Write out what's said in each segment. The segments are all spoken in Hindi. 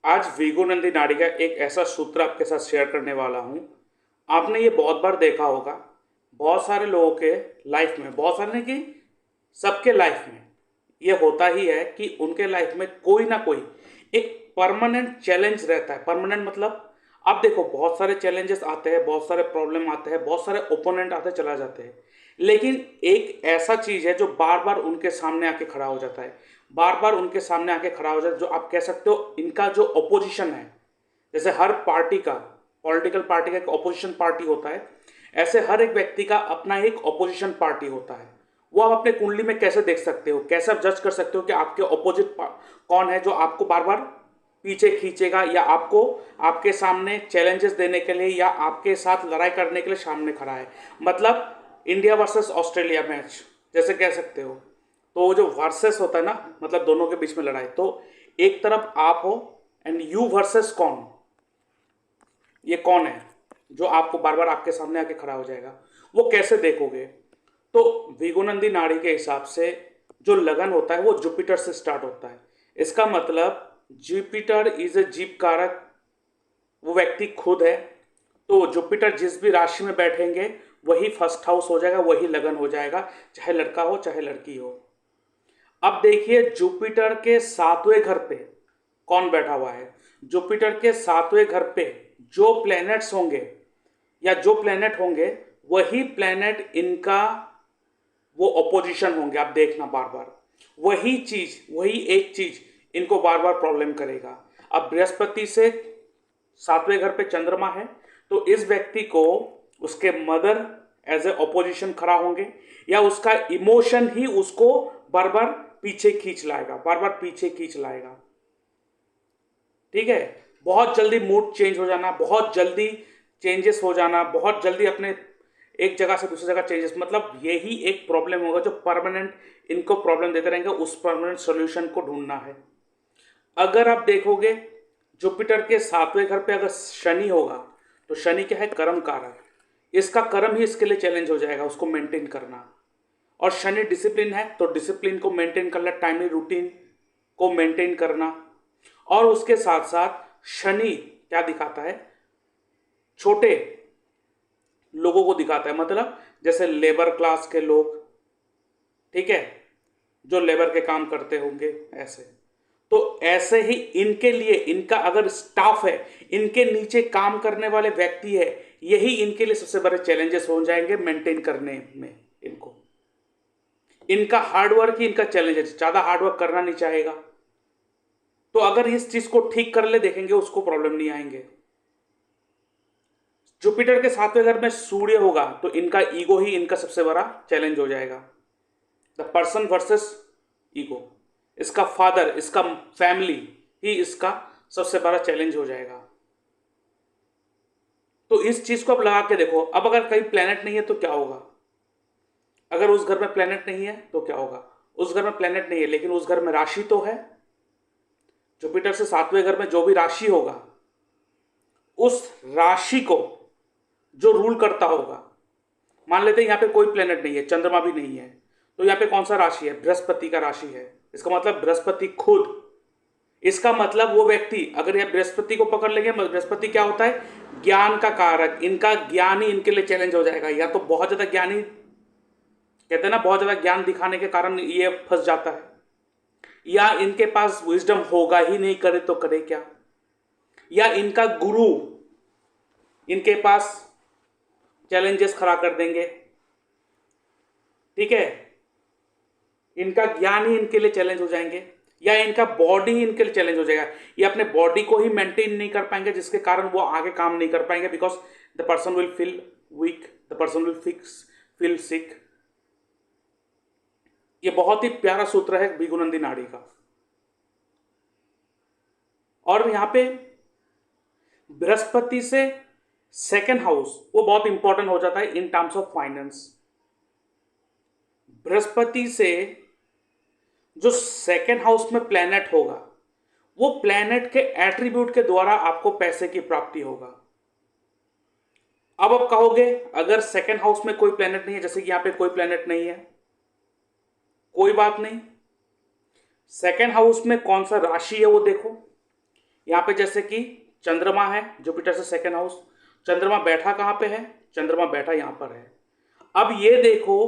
आज विगुनंदी नाड़ी का एक ऐसा सूत्र आपके साथ शेयर करने वाला हूँ। आपने ये बहुत बार देखा होगा, बहुत सारे लोगों के लाइफ में, बहुत सारे नहीं कि सबके लाइफ में ये होता ही है कि उनके लाइफ में कोई ना कोई एक परमानेंट चैलेंज रहता है। परमानेंट मतलब आप देखो, बहुत सारे चैलेंजेस आते हैं, बहुत सारे प्रॉब्लम आते हैं, बहुत सारे ओपोनेंट आते चला जाते हैं, लेकिन एक ऐसा चीज है जो बार बार उनके सामने आके खड़ा हो जाता है। बार बार उनके सामने आके खड़ा हो जाता है, जो आप कह सकते हो इनका जो अपोजिशन है। जैसे हर पार्टी का, पॉलिटिकल पार्टी का एक अपोजिशन पार्टी होता है, ऐसे हर एक व्यक्ति का अपना एक अपोजिशन पार्टी होता है। वो आप अपने कुंडली में कैसे देख सकते हो, कैसे आप जज कर सकते हो कि आपके अपोजिट कौन है जो आपको बार बार पीछे खींचेगा, या आपको आपके सामने चैलेंजेस देने के लिए या आपके साथ लड़ाई करने के लिए सामने खड़ा है। मतलब इंडिया वर्सेस ऑस्ट्रेलिया मैच जैसे कह सकते हो। तो वो जो वर्सेस होता है ना, मतलब दोनों के बीच में लड़ाई, तो एक तरफ आप हो एंड यू वर्सेस कौन, ये कौन है जो आपको बार बार आपके सामने आके खड़ा हो जाएगा, वो कैसे देखोगे। तो विगुनंदी नाड़ी के हिसाब से जो लगन होता है वो जुपिटर से स्टार्ट होता है। इसका मतलब जुपिटर इज ए जीव कारक, वो व्यक्ति खुद है। तो जुपिटर जिस भी राशि में बैठेंगे वही फर्स्ट हाउस हो जाएगा, वही लगन हो जाएगा, चाहे लड़का हो चाहे लड़की हो। अब देखिए जुपिटर के सातवें घर पे कौन बैठा हुआ है। जुपिटर के सातवें घर पे जो प्लैनेट्स होंगे या जो प्लैनेट होंगे वही प्लैनेट इनका वो अपोजिशन होंगे। आप देखना बार बार वही चीज, वही एक चीज इनको बार बार प्रॉब्लम करेगा। अब बृहस्पति से सातवें घर पे चंद्रमा है, तो इस व्यक्ति को उसके मदर एज ए ऑपोजिशन खड़ा होंगे, या उसका इमोशन ही उसको बार बार पीछे खींच लाएगा, बार बार पीछे खींच लाएगा। ठीक है, बहुत जल्दी मूड चेंज हो जाना, बहुत जल्दी चेंजेस हो जाना, बहुत जल्दी अपने एक जगह से दूसरी जगह चेंजेस, मतलब यही एक प्रॉब्लम होगा जो परमानेंट इनको प्रॉब्लम देते रहेंगे। उस परमानेंट सोल्यूशन को ढूंढना है। अगर आप देखोगे जुपिटर के सातवें घर पे अगर शनि होगा, तो शनि क्या है, कर्म कारक। इसका कर्म ही इसके लिए चैलेंज हो जाएगा, उसको मेंटेन करना। और शनि डिसिप्लिन है, तो डिसिप्लिन को मेंटेन करना, टाइमली रूटीन को मेंटेन करना। और उसके साथ साथ शनि क्या दिखाता है, छोटे लोगों को दिखाता है। मतलब जैसे लेबर क्लास के लोग, ठीक है, जो लेबर के काम करते होंगे ऐसे। तो ऐसे ही इनके लिए, इनका अगर स्टाफ है, इनके नीचे काम करने वाले व्यक्ति है, यही इनके लिए सबसे बड़े चैलेंजेस हो जाएंगे मेंटेन करने में। इनको, इनका हार्डवर्क ही इनका चैलेंज है, ज्यादा हार्डवर्क करना नहीं चाहेगा। तो अगर इस चीज को ठीक कर ले, देखेंगे उसको प्रॉब्लम नहीं आएंगे। जुपिटर के सातवें घर में सूर्य होगा, तो इनका ईगो ही इनका सबसे बड़ा चैलेंज हो जाएगा। द पर्सन वर्सेस ईगो, इसका फादर, इसका फैमिली ही इसका सबसे बड़ा चैलेंज हो जाएगा। तो इस चीज को आप लगा के देखो। अब अगर कहीं प्लेनेट नहीं है तो क्या होगा, अगर उस घर में प्लेनेट नहीं है तो क्या होगा। उस घर में प्लेनेट नहीं है लेकिन उस घर में राशि तो है। जुपिटर से सातवें घर में जो भी राशि होगा, उस राशि को जो रूल करता होगा, मान लेते हैं यहाँ पे कोई प्लेनेट नहीं है, चंद्रमा भी नहीं है, तो यहाँ पे कौन सा राशि है, बृहस्पति का राशि है। इसका मतलब बृहस्पति खुद, इसका मतलब वो व्यक्ति, अगर यह बृहस्पति को पकड़ लेंगे, बृहस्पति क्या होता है, ज्ञान का कारक। इनका ज्ञान ही इनके लिए चैलेंज हो जाएगा। या तो बहुत ज्यादा ज्ञानी, कहते हैं ना, बहुत ज्यादा ज्ञान दिखाने के कारण ये फंस जाता है, या इनके पास विजडम होगा ही नहीं, करे तो करे क्या, या इनका गुरु इनके पास चैलेंजेस खड़ा कर देंगे। ठीक है, इनका ज्ञान ही इनके लिए चैलेंज हो जाएंगे, या इनका बॉडी ही इनके लिए चैलेंज हो जाएगा। ये अपने बॉडी को ही मेंटेन नहीं कर पाएंगे, जिसके कारण वो आगे काम नहीं कर पाएंगे। Because the person will feel weak, the person will feel sick. ये बहुत ही प्यारा सूत्र है भृगुनंदी नाड़ी का। और यहां पे बृहस्पति से सेकेंड हाउस वो बहुत इंपॉर्टेंट हो जाता है in terms of finance. Brihaspati से जो सेकेंड हाउस में प्लैनेट होगा, वो प्लैनेट के एट्रीब्यूट के द्वारा आपको पैसे की प्राप्ति होगा। अब आप कहोगे अगर सेकेंड हाउस में कोई प्लैनेट नहीं है, जैसे कि यहां पे कोई प्लैनेट नहीं है, कोई बात नहीं। सेकेंड हाउस में कौन सा राशि है वो देखो। यहाँ पे जैसे कि चंद्रमा है जुपिटर से सेकेंड हाउस, चंद्रमा बैठा कहाँ पे है, चंद्रमा बैठा यहाँ पर है। अब ये देखो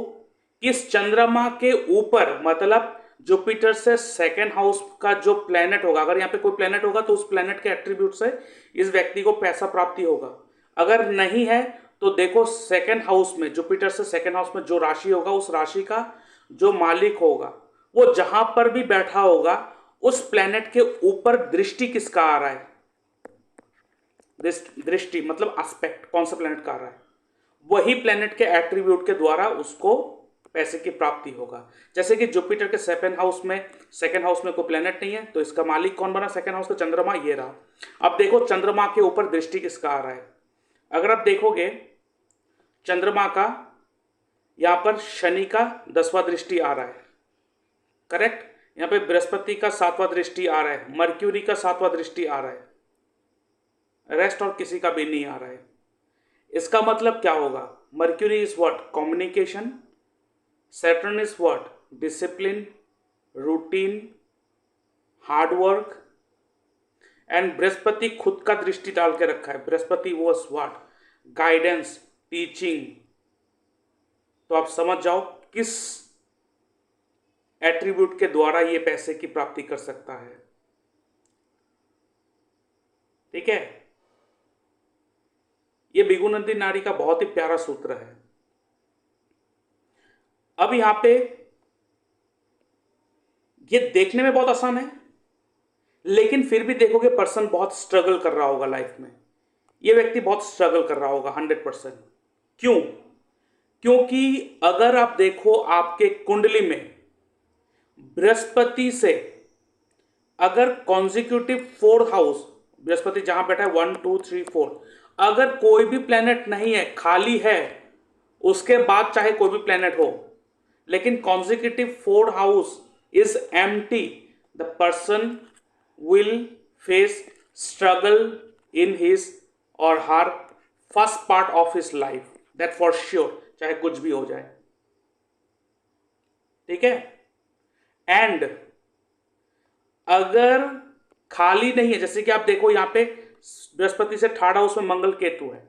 कि इस चंद्रमा के ऊपर मतलब जुपिटर से सेकेंड हाउस का जो प्लेनेट होगा, अगर यहाँ पे कोई प्लेनेट होगा तो उस प्लेनेट के एट्रीब्यूट से इस व्यक्ति को पैसा प्राप्ति होगा। अगर नहीं है तो देखो सेकेंड हाउस में, जुपिटर से सेकेंड हाउस में जो राशि होगा उस राशि का जो मालिक होगा वो जहां पर भी बैठा होगा उस प्लेनेट के ऊपर दृष्टि किसका आ रहा है, दृष्टि मतलब एस्पेक्ट कौन सा प्लेनेट का आ रहा है, वही प्लेनेट के एट्रीब्यूट के द्वारा उसको पैसे की प्राप्ति होगा। जैसे कि जुपिटर के सेकेंड हाउस में कोई प्लेनेट नहीं है तो इसका मालिक कौन बना सेकेंड हाउस का, चंद्रमा, ये रहा। अब देखो चंद्रमा के ऊपर दृष्टि किसका आ रहा है, अगर आप देखोगे चंद्रमा का यहां पर शनि का 10वां दृष्टि आ रहा है, करेक्ट। यहां पे बृहस्पति का 7वां दृष्टि आ रहा है, मर्क्यूरी का 7वां दृष्टि आ रहा है, रेस्ट और किसी का भी नहीं आ रहा है। इसका मतलब क्या होगा, mercury is what, communication, Saturn is what, discipline, routine, hard work, and Brihaspati खुद का दृष्टि डाल के रखा है, Brihaspati was what, guidance, teaching. तो आप समझ जाओ किस एट्रीब्यूट के द्वारा ये पैसे की प्राप्ति कर सकता है, ठीक है। ये बिगुनंदी नाड़ी का बहुत ही प्यारा सूत्र है। अब यहां पे ये देखने में बहुत आसान है, लेकिन फिर भी देखोगे पर्सन बहुत स्ट्रगल कर रहा होगा लाइफ में, ये व्यक्ति बहुत स्ट्रगल कर रहा होगा 100%। क्यों? क्योंकि अगर आप देखो आपके कुंडली में बृहस्पति से अगर कॉन्जिक्यूटिव 4th हाउस, बृहस्पति जहां बैठा है 1 2 3 4, अगर कोई भी प्लेनेट नहीं है, खाली है, उसके बाद चाहे कोई भी प्लेनेट हो, लेकिन consecutive 4th house is empty, the person will face struggle in his or her first part of his life, that for sure, चाहे कुछ भी हो जाए, ठीक है। एंड अगर खाली नहीं है, जैसे कि आप देखो यहां पे बृहस्पति से 3rd हाउस में मंगल केतु है,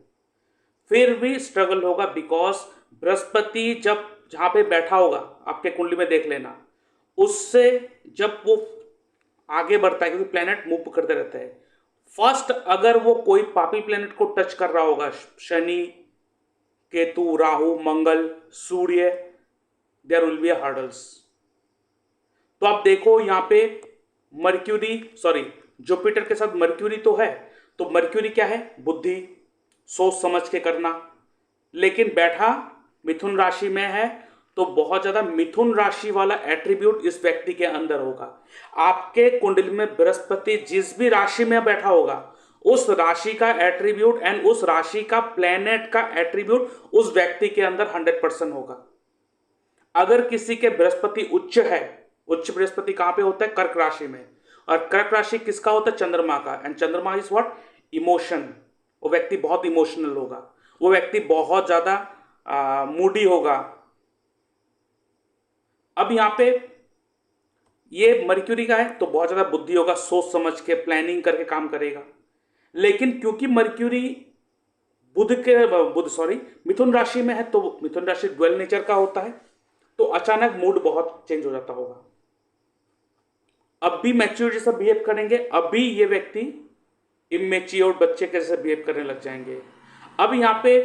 फिर भी स्ट्रगल होगा, बिकॉज बृहस्पति जब जहां पे बैठा होगा आपके कुंडली में देख लेना, उससे जब वो आगे बढ़ता है, क्योंकि प्लेनेट मूव करते रहते हैं, फर्स्ट अगर वो कोई पापी प्लेनेट को टच कर रहा होगा, शनि, केतु, राहु, मंगल, सूर्य, देयर विल बी हर्डल्स। तो आप देखो यहां पे जुपिटर के साथ मर्क्यूरी तो है, तो मर्क्यूरी क्या है, बुद्धि, सोच समझ के करना, लेकिन बैठा मिथुन राशि में है, तो बहुत ज्यादा मिथुन राशि वाला एट्रीब्यूट इस व्यक्ति के अंदर होगा। आपके कुंडली में बृहस्पति जिस भी राशि में बैठा होगा, उस राशि का एट्रीब्यूट एंड उस राशि का प्लेनेट का एट्रीब्यूट उस व्यक्ति के अंदर 100% होगा। अगर किसी के बृहस्पति उच्च है, उच्च बृहस्पति कहां पे होता है, कर्क राशि में, और कर्क राशि किसका होता है, चंद्रमा का, एंड चंद्रमा इज व्हाट, इमोशन। वो व्यक्ति बहुत इमोशनल होगा, वो व्यक्ति बहुत ज्यादा मूडी होगा। अब यहां पे ये मर्क्यूरी का है तो बहुत ज्यादा बुद्धि होगा, सोच समझ के प्लानिंग करके काम करेगा। लेकिन क्योंकि मर्क्यूरी मिथुन राशि में है, तो मिथुन राशि ड्वेल नेचर का होता है, तो अचानक मूड बहुत चेंज हो जाता होगा। अब भी मैच्योर जैसा बिहेव करेंगे, अब भी ये व्यक्ति इमेच्योर बच्चे कैसे बिहेव करने लग जाएंगे। अब यहां पे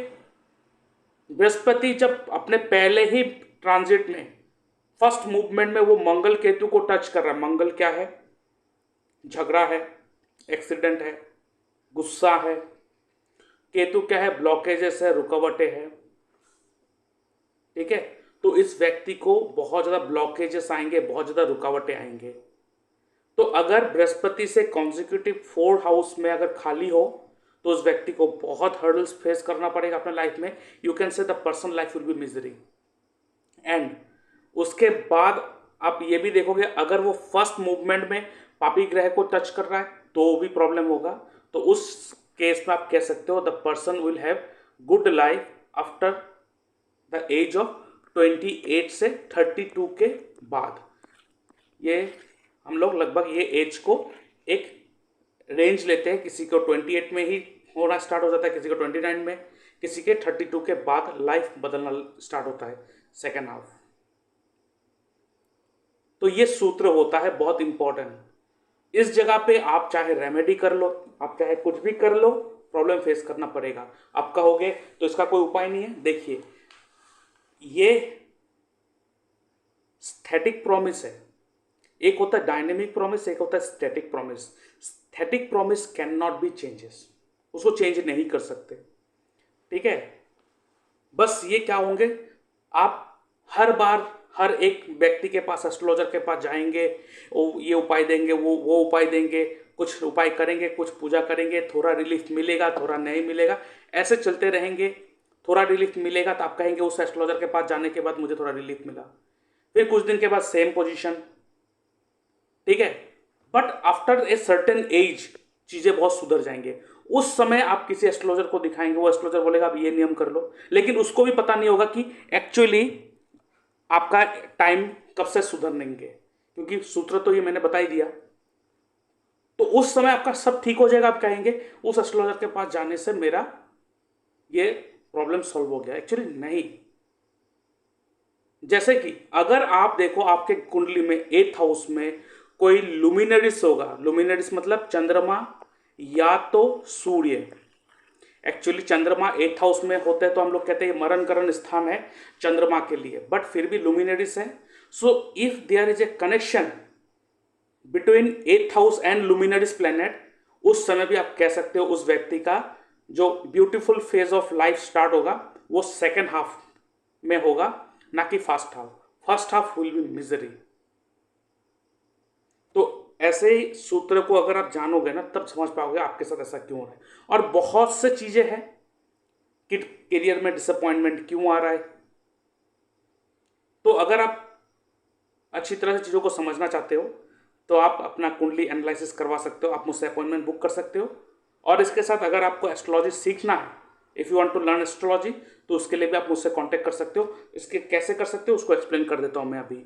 बृहस्पति जब अपने पहले ही ट्रांजिट में फर्स्ट मूवमेंट में वो मंगल केतु को टच कर रहा है, मंगल क्या है, झगड़ा है, एक्सीडेंट है, गुस्सा है, केतु क्या है, ब्लॉकेजेस है, रुकावटें है, ठीक है। तो इस व्यक्ति को बहुत ज्यादा ब्लॉकेजेस आएंगे, बहुत ज्यादा रुकावटें आएंगे। तो अगर बृहस्पति से कॉन्जिक्यूटिव 4th हाउस में अगर खाली हो, तो उस व्यक्ति को बहुत हर्डल्स फेस करना पड़ेगा अपने लाइफ में। You can say the person life will be misery. And उसके बाद आप ये भी देखोगे, अगर वो फर्स्ट मूवमेंट में पापी ग्रह को टच कर रहा है तो भी प्रॉब्लम होगा। तो उस केस में आप कह सकते हो the person will have good life after the age of 28 से 32 के बाद। ये हम लोग लगभग ये एज को एक रेंज लेते हैं, किसी को 28 में ही होना स्टार्ट हो जाता है, किसी को 29 में, किसी के 32 के बाद लाइफ बदलना स्टार्ट होता है सेकेंड हाफ। तो ये सूत्र होता है बहुत इंपॉर्टेंट। इस जगह पे आप चाहे रेमेडी कर लो, आप चाहे कुछ भी कर लो, प्रॉब्लम फेस करना पड़ेगा। आप कहोगे तो इसका कोई उपाय नहीं है। देखिए, ये स्टैटिक प्रॉमिस है। एक होता है डायनेमिक प्रॉमिस, एक होता है static promise. Static promise can not be changes, उसको चेंज नहीं कर सकते, ठीक है। बस ये क्या होंगे, आप हर बार हर एक व्यक्ति के पास, एस्ट्रोलॉजर के पास जाएंगे, वो ये उपाय देंगे, वो उपाय देंगे, कुछ उपाय करेंगे, कुछ पूजा करेंगे, थोड़ा रिलीफ मिलेगा, थोड़ा नहीं मिलेगा, ऐसे चलते रहेंगे। थोड़ा रिलीफ मिलेगा तो आप कहेंगे उस एस्ट्रोलॉजर के पास जाने के बाद मुझे थोड़ा रिलीफ मिला, फिर कुछ दिन के बाद सेम पोजीशन, ठीक है। But after a certain age चीजें बहुत सुधर जाएंगे। उस समय आप किसी एस्ट्रोलॉजर को दिखाएंगे, वो एस्ट्रोलॉजर बोलेगा अब ये नियम कर लो, लेकिन उसको भी पता नहीं होगा कि एक्चुअली आपका टाइम कब से सुधरनेंगे, क्योंकि सूत्र तो ये मैंने बता ही दिया। तो उस समय आपका सब ठीक हो जाएगा, आप कहेंगे उस एस्ट्रोलॉजर के पास जाने से मेरा ये प्रॉब्लम सॉल्व हो गया। एक्चुअली नहीं। जैसे कि अगर आप देखो आपके कुंडली में 8th हाउस में कोई लुमिनरिस होगा, लुमिनरिस मतलब चंद्रमा या तो सूर्य। एक्चुअली चंद्रमा 8th हाउस में होते हैं तो हम लोग कहते हैं मरण करण स्थान है चंद्रमा के लिए, बट फिर भी लुमिनरिस है। So if there is a connection between 8th house and luminaries planet, उस समय भी आप कह सकते हो उस व्यक्ति का जो beautiful phase of life start होगा वो सेकेंड हाफ में होगा, ना कि first half. First half will be misery. तो ऐसे ही सूत्र को अगर आप जानोगे ना, तब समझ पाओगे आपके साथ ऐसा क्यों हो रहा है। और बहुत से चीजें हैं कि करियर में डिसअपॉइंटमेंट क्यों आ रहा है। तो अगर आप अच्छी तरह से चीजों को समझना चाहते हो तो आप अपना कुंडली एनालिसिस करवा सकते हो, आप मुझसे अपॉइंटमेंट बुक कर सकते हो। और इसके साथ अगर आपको एस्ट्रोलॉजी सीखना है, if you want to learn astrology, तो उसके लिए भी आप मुझसे कांटेक्ट कर सकते हो। इसके कैसे कर सकते हो उसको एक्सप्लेन कर देता हूं मैं अभी।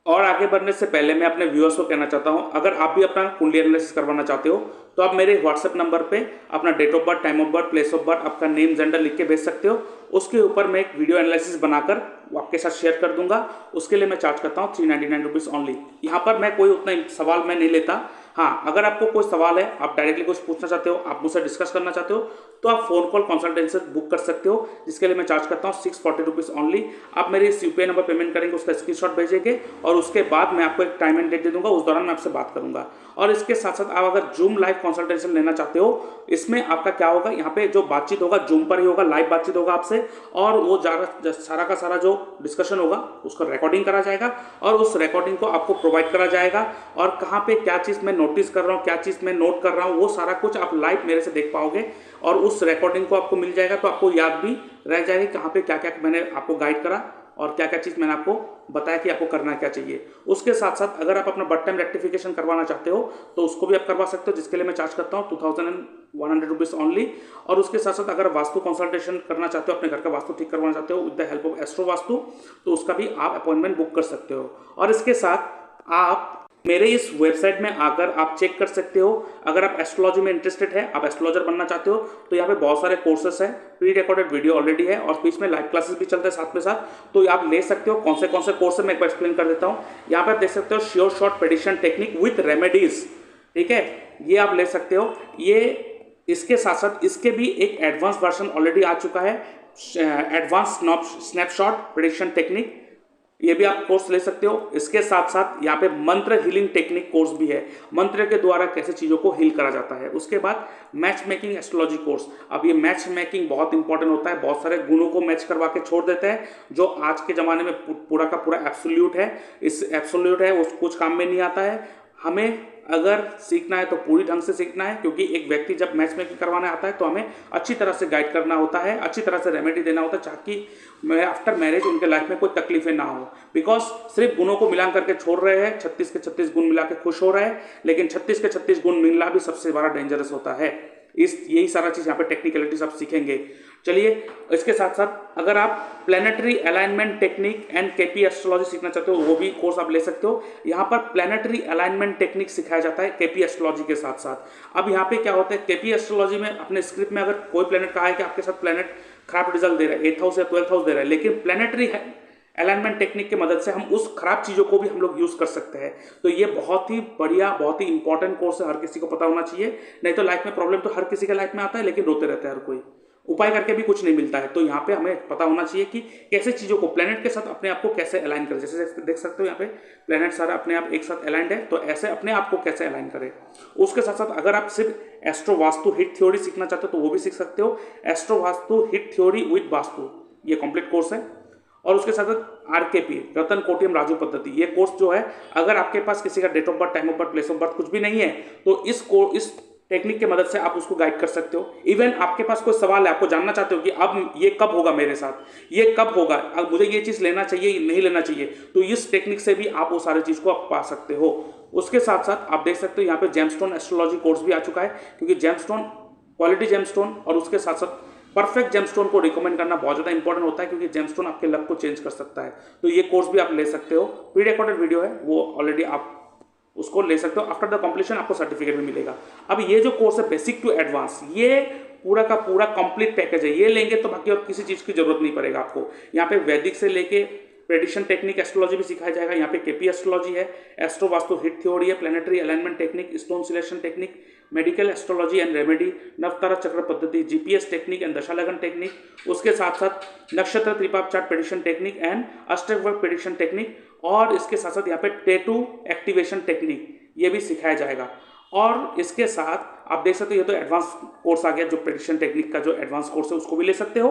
और आगे बढ़ने से पहले मैं अपने व्यूअर्स को कहना चाहता हूं, अगर आप भी अपना कुंडली एनालिसिस करवाना चाहते हो तो आप मेरे व्हाट्सएप नंबर पे अपना date of birth, time of birth, place of birth, आपका नेम, जेंडर लिख के भेज सकते हो। उसके ऊपर मैं एक वीडियो एनालिसिस बनाकर वो आपके साथ शेयर कर दूंगा। उसके लिए मैं चार्ज करता हूँ 399 रुपीज़ ओनली। यहाँ पर मैं कोई उतना सवाल मैं नहीं लेता। हाँ, अगर आपको कोई सवाल है, आप डायरेक्टली कुछ पूछना चाहते हो, आप मुझसे डिस्कस करना चाहते हो, तो आप फोन कॉल कंसल्टेंसी बुक कर सकते हो, जिसके लिए मैं चार्ज करता हूँ 640 रुपीज़ ओनली। आप मेरे इस यूपीआई नंबर पेमेंट करेंगे, उसका स्क्रीनशॉट भेजेंगे और उसके बाद मैं आपको एक टाइम एंड डेट दे दूंगा, उस दौरान मैं आपसे बात करूंगा। और इसके साथ साथ आप अगर जूम लाइव कंसल्टेशन लेना चाहते हो, इसमें आपका क्या होगा, यहाँ पे जो बातचीत होगा जूम पर ही होगा, लाइव बातचीत होगा आपसे, और वो सारा का सारा जो डिस्कशन होगा उसका रिकॉर्डिंग करा जाएगा और उस रिकॉर्डिंग को आपको प्रोवाइड करा जाएगा। और कहाँ पे क्या चीज़ मैं नोटिस कर रहा हूँ, क्या चीज़ मैं नोट कर रहा हूँ, वो सारा कुछ आप लाइव मेरे से देख पाओगे और उस रिकॉर्डिंग को आपको मिल जाएगा। तो आपको याद भी रह जाएगी कहाँ पे क्या क्या मैंने आपको गाइड करा और क्या क्या चीज़ मैंने आपको बताया कि आपको करना क्या चाहिए। उसके साथ साथ अगर आप अपना बर्थ टाइम रेक्टिफिकेशन करवाना चाहते हो तो उसको भी आप करवा सकते हो, जिसके लिए मैं चार्ज करता हूँ 2100 रुपीज़ ओनली। और उसके साथ साथ अगर वास्तु कंसल्टेशन करना चाहते हो, अपने घर का वास्तु ठीक करवाना चाहते हो with the help of astro vastu, तो उसका भी आप अपॉइंटमेंट बुक कर सकते हो। और इसके साथ आप मेरे इस वेबसाइट में आकर आप चेक कर सकते हो। अगर आप एस्ट्रोलॉजी में इंटरेस्टेड है, आप एस्ट्रोलॉजर बनना चाहते हो, तो यहाँ पे बहुत सारे कोर्सेस हैं, प्री रिकॉर्डेड वीडियो ऑलरेडी है और बीच में लाइव क्लासेस भी चलते हैं साथ में साथ, तो आप ले सकते हो। कौन से कोर्स है मैं एक बार एक्सप्लेन कर देता हूँ। यहाँ पे आप देख सकते हो sure short prediction technique with remedies, ठीक है, ये आप ले सकते हो। ये इसके साथ साथ इसके भी एक एडवांस वर्जन ऑलरेडी आ चुका है, एडवांस स्नैपशॉट प्रेडिक्शन टेक्निक, ये भी आप कोर्स ले सकते हो। इसके साथ साथ यहाँ पे मंत्र हीलिंग टेक्निक कोर्स भी है, मंत्र के द्वारा कैसे चीज़ों को हील करा जाता है। उसके बाद मैच मेकिंग एस्ट्रोलॉजी कोर्स। अब ये मैच मेकिंग बहुत इंपॉर्टेंट होता है, बहुत सारे गुणों को मैच करवा के छोड़ देते हैं, जो आज के ज़माने में पूरा का पूरा एब्सोल्यूट है। इस एब्सोल्यूट है वो कुछ काम में नहीं आता है। हमें अगर सीखना है तो पूरी ढंग से सीखना है, क्योंकि एक व्यक्ति जब मैच मेकिंग करवाने आता है तो हमें अच्छी तरह से गाइड करना होता है, अच्छी तरह से रेमेडी देना होता है, ताकि आफ्टर मैरिज उनके लाइफ में कोई तकलीफें ना हो। बिकॉज सिर्फ गुणों को मिला करके छोड़ रहे हैं, 36 के 36 गुण मिला के खुश हो रहे हैं, लेकिन 36 के 36 गुण मिलना भी सबसे बड़ा डेंजरस होता है। यही सारा चीज़ यहाँ पे टेक्निकलिटीज आप सीखेंगे। चलिए, इसके साथ साथ अगर आप planetary alignment technique and KP astrology सीखना चाहते हो, वो भी कोर्स आप ले सकते हो। यहाँ पर प्लानिटरी अलाइनमेंट टेक्निक सिखाया जाता है केपी एस्ट्रोलॉजी के साथ साथ। अब यहाँ पे क्या होता है, केपी एस्ट्रोलॉजी में अपने स्क्रिप्ट में अगर कोई प्लेनेट कहा है कि आपके साथ प्लेनेट खराब रिजल्ट दे रहा है, 8th हाउस या 12th हाउस दे रहा है, लेकिन प्लानिटरी अलाइनमेंट टेक्निक की मदद से हम उस खराब चीज़ों को भी हम लोग यूज़ कर सकते हैं। तो ये बहुत ही बढ़िया, बहुत ही इंपॉर्टेंट कोर्स है, हर किसी को पता होना चाहिए। नहीं तो लाइफ में प्रॉब्लम तो हर किसी के लाइफ में आता है, लेकिन रोते रहते हैं हर कोई, उपाय करके भी कुछ नहीं मिलता है। तो यहाँ पे हमें पता होना चाहिए कि कैसे चीज़ों को प्लेनेट के साथ अपने आप को कैसे अलाइन करें। जैसे देख सकते हो यहाँ पे प्लेनेट सारा अपने आप एक साथ अलाइंड है, तो ऐसे अपने आप को कैसे अलाइन करें। उसके साथ साथ अगर आप सिर्फ एस्ट्रो वास्तु हिट थ्योरी सीखना चाहते हो तो वो भी सीख सकते हो। Astro vastu hit theory with vastu, ये कंप्लीट कोर्स है। और उसके साथ साथ आरकेपी, रतन कोटियम राजू पद्धति, ये कोर्स जो है, अगर आपके पास किसी का date of birth, time of birth, place of birth कुछ भी नहीं है, तो इस टेक्निक की मदद से आप उसको गाइड कर सकते हो। इवन आपके पास कोई सवाल है, आपको जानना चाहते हो कि अब ये कब होगा मेरे साथ, ये कब होगा, अब मुझे ये चीज़ लेना चाहिए नहीं लेना चाहिए, तो इस टेक्निक से भी आप वो सारी चीज़ को आप पा सकते हो। उसके साथ साथ आप देख सकते हो यहाँ पे जेमस्टोन एस्ट्रोलॉजी कोर्स भी आ चुका है, क्योंकि जेमस्टोन, क्वालिटी जेमस्टोन और उसके साथ साथ परफेक्ट जेमस्टोन को रिकमेंड करना बहुत ज़्यादा इंपॉर्टेंट होता है, क्योंकि जेमस्टोन आपके लक को चेंज कर सकता है। तो ये कोर्स भी आप ले सकते हो। प्री रिकॉर्डेड वीडियो है, वो ऑलरेडी आप उसको ले सकते हो। आफ्टर द कंप्लीशन आपको सर्टिफिकेट भी मिलेगा। अब ये जो कोर्स है बेसिक टू एडवांस, ये पूरा का पूरा कंप्लीट पैकेज है। ये लेंगे तो बाकी और किसी चीज़ की जरूरत नहीं पड़ेगा आपको। यहाँ पे वैदिक से लेके प्रेडिक्शन टेक्निक एस्ट्रोलॉजी भी सिखाया जाएगा। यहाँ पे केपी एस्ट्रोलॉजी है, एस्ट्रो वास्तु हिट थ्योरी है, planetary alignment technique, stone selection technique, medical astrology and remedy, नवतारा चक्र पद्धति, जीपीएस टेक्निक एंड दशालग्न टेक्निक, उसके साथ साथ नक्षत्र त्रिपाप चार्ट प्रेडिक्शन टेक्निक एंड अष्टवर्ग प्रेडिक्शन टेक्निक, और इसके साथ साथ यहाँ पे टैटू एक्टिवेशन टेक्निक, ये भी सिखाया जाएगा। और इसके साथ आप देख सकते हो, ये तो एडवांस कोर्स आ गया, जो प्रेडिक्शन टेक्निक का जो एडवांस कोर्स है उसको भी ले सकते हो।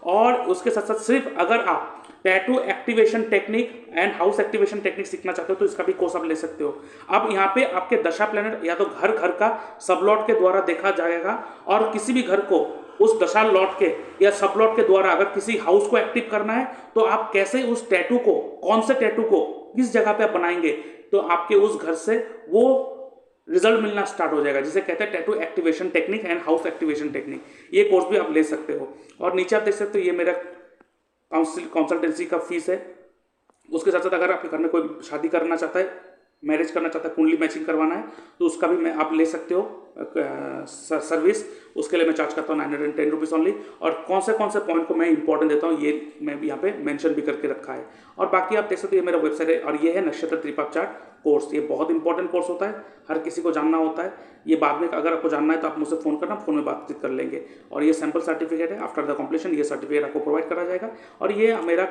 और उसके साथ साथ सिर्फ अगर आप tattoo activation technique and house activation technique सीखना चाहते हो तो इसका भी कोर्स आप ले सकते हो। अब यहाँ पे आपके दशा प्लैनेट या तो घर घर का सब लॉट के द्वारा देखा जाएगा, और किसी भी घर को उस दशा लॉट के या सब लॉट के द्वारा अगर किसी हाउस को एक्टिव करना है तो आप कैसे उस टैटू को, कौन से टैटू को किस जगह पे आप बनाएंगे, तो आपके उस घर से वो रिजल्ट मिलना स्टार्ट हो जाएगा, जिसे कहते हैं tattoo activation technique and house activation technique. ये कोर्स भी आप ले सकते हो। और नीचे आप देख सकते हो, ये मेरा कंसल्टेंसी का फीस है। उसके साथ साथ अगर आपके घर में कोई शादी करना चाहता है, मैरिज करना चाहता है, कुंडली मैचिंग करवाना है, तो उसका भी आप ले सकते हो सर्विस। उसके लिए मैं चार्ज करता हूँ 910 रुपीज़ ओनली। और कौन से पॉइंट को मैं इंपॉर्टेंट देता हूँ, ये मैं भी यहाँ पे मेंशन भी करके रखा है। और बाकी आप देख सकते हो, ये मेरा वेबसाइट है, और ये है नक्षत्र त्रिपाप चार्ट कोर्स। ये बहुत इंपॉर्टेंट कोर्स होता है, हर किसी को जानना होता है। ये बाद में अगर आपको जानना है तो आप मुझसे फ़ोन करना, फ़ोन में बातचीत कर लेंगे। और ये सैम्पल सर्टिफिकेट है, आफ्टर द कंप्लीशन ये सर्टिफिकेट आपको प्रोवाइड करा जाएगा। और ये मेरा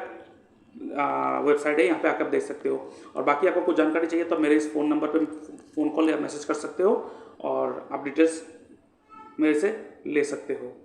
वेबसाइट है, यहाँ पे आकर आप देख सकते हो। और बाकी आपको कुछ जानकारी चाहिए तो मेरे इस फ़ोन नंबर पे फ़ोन कॉल या मैसेज कर सकते हो, और आप डिटेल्स मेरे से ले सकते हो।